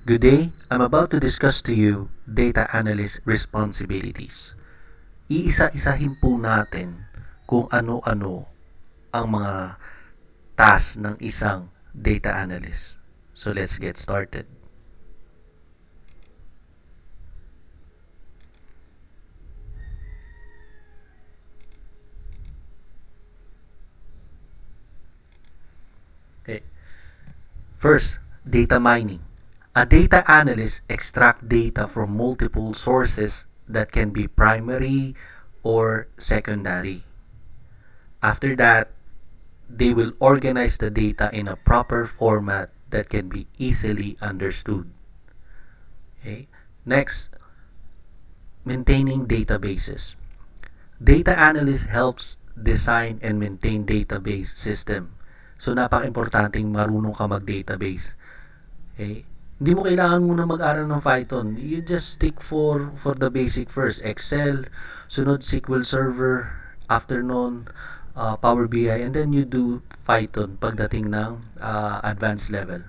Good day, I'm about to discuss to you Data Analyst Responsibilities. Iisa-isahin po natin kung ano-ano ang mga task ng isang Data Analyst. So let's get started. Okay. First, data mining. A data analyst extracts data from multiple sources that can be primary or secondary. After that, they will organize the data in a proper format that can be easily understood. Okay. Next, maintaining databases. Data analyst helps design and maintain database system. So napaka-importanting marunong ka mag-database. Okay? Hindi mo kailangan muna mag-aral ng Python. You just stick for the basic first. Excel, sunod SQL Server, after nun, Power BI, and then you do Python pagdating ng advanced level.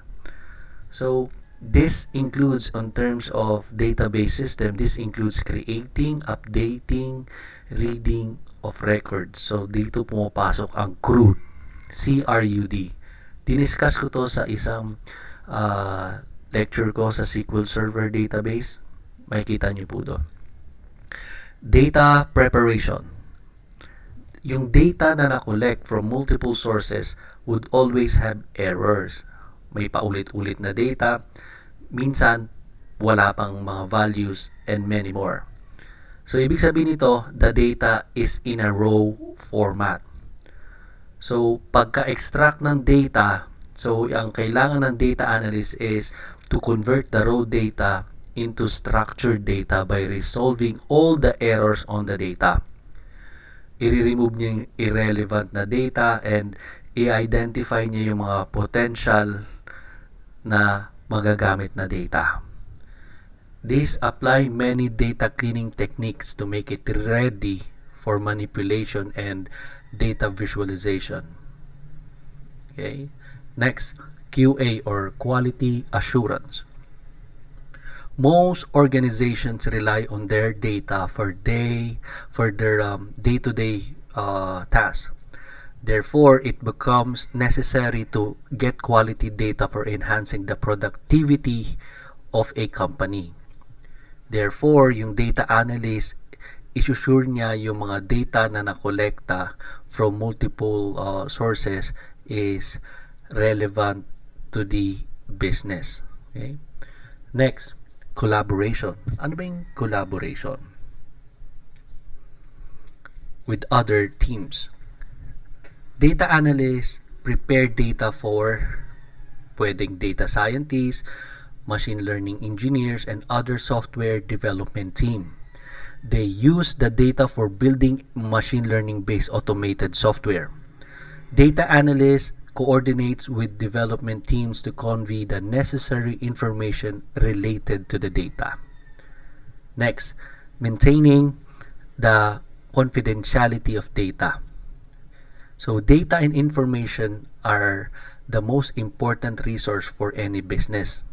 So, this includes, on terms of database system, this includes creating, updating, reading of records. So, dito pumapasok ang CRUD. C-R-U-D. Diniscuss ko to sa isang lecture ko sa SQL Server database. Makikita niyo po doon. Data preparation. Yung data na na-collect from multiple sources would always have errors. May paulit-ulit na data. Minsan, wala pang mga values and many more. So, ibig sabihin nito, the data is in a raw format. So, pagka-extract ng data, so ang kailangan ng data analyst is to convert the raw data into structured data by resolving all the errors on the data. I-remove niya yung irrelevant na data and i-identify niya yung mga potential na magagamit na data. These apply many data cleaning techniques to make it ready for manipulation and data visualization. Okay. Next, QA or quality assurance. Most organizations rely on their data for their day-to-day tasks. Therefore, it becomes necessary to get quality data for enhancing the productivity of a company. Therefore, yung data analyst, isusure niya yung mga data na nakolekta from multiple sources is relevant to the business. Okay? Next, collaboration. Ano ba yung collaboration? With other teams. Data analysts prepare data for pwedeng data scientists, machine learning engineers, and other software development team. They use the data for building machine learning-based automated software. Data analyst coordinates with development teams to convey the necessary information related to the data. Next, maintaining the confidentiality of data. So, data and information are the most important resource for any business.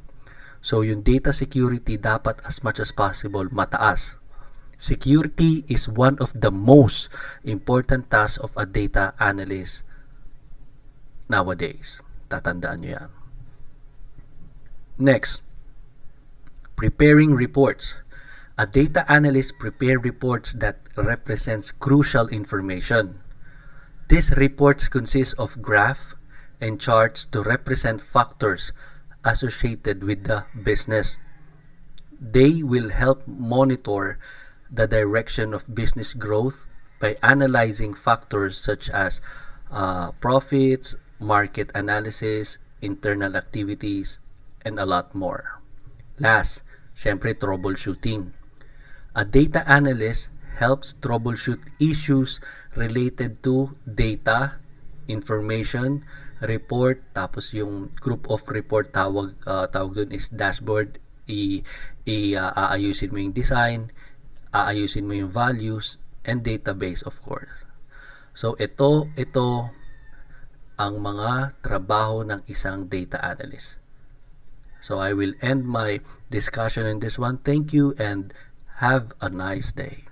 So, yung data security dapat as much as possible mataas. Security is one of the most important tasks of a data analyst nowadays. Tatandaan nyo yan. Next, preparing reports. A data analyst prepare reports that represents crucial information. These reports consist of graph and charts to represent factors associated with the business. They will help monitor the direction of business growth by analyzing factors such as profits, market analysis, internal activities, and a lot more. Last, syempre troubleshooting. A data analyst helps troubleshoot issues related to data, information, report, tapos yung group of report tawag dun is dashboard. Aayusin mo yung design, aayusin mo yung values, and database of course. So ito ang mga trabaho ng isang data analyst. So I will end my discussion in this one. Thank you and have a nice day.